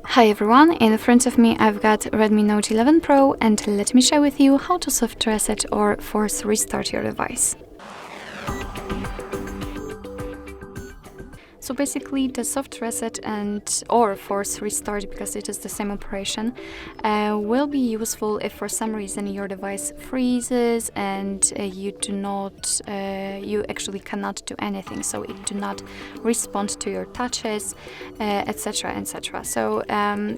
Hi everyone, in front of me I've got Redmi Note 11 Pro, and let me share with you how to soft reset or force restart your device. So basically the soft reset or force restart, because it is the same operation, will be useful if for some reason your device freezes and you actually cannot do anything, so it do not respond to your touches, etc, etc. So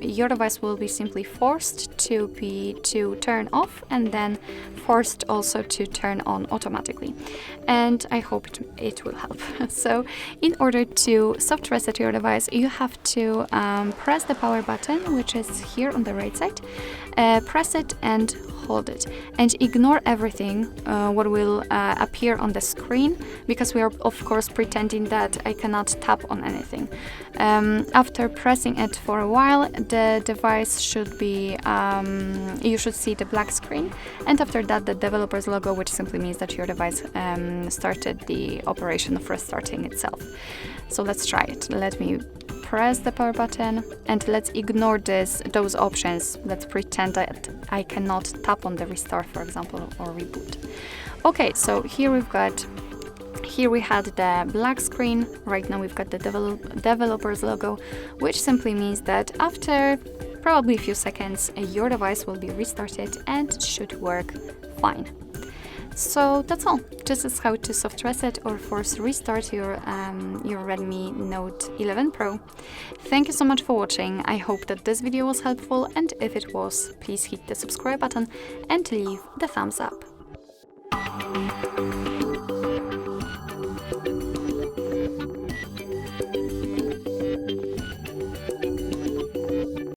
your device will be simply forced to turn off and then forced also to turn on automatically, and I hope it will help. So in order to soft reset your device, you have to press the power button, which is here on the right side. Press it and hold it, and ignore everything what will appear on the screen, because we are of course pretending that I cannot tap on anything. After pressing it for a while, the device should be you should see the black screen, and after that the developer's logo, which simply means that your device started the operation of restarting itself. So let's try it. Let me press the power button and let's ignore those options. Let's pretend that I cannot tap on the restart, for example, or reboot. Okay, so here we had the black screen. Right now we've got the developer's logo, which simply means that after probably a few seconds your device will be restarted and should work fine. So that's all. This is how to soft reset or force restart your Redmi Note 11 Pro. Thank you so much for watching. I hope that this video was helpful, and if it was, please hit the subscribe button and leave the thumbs up.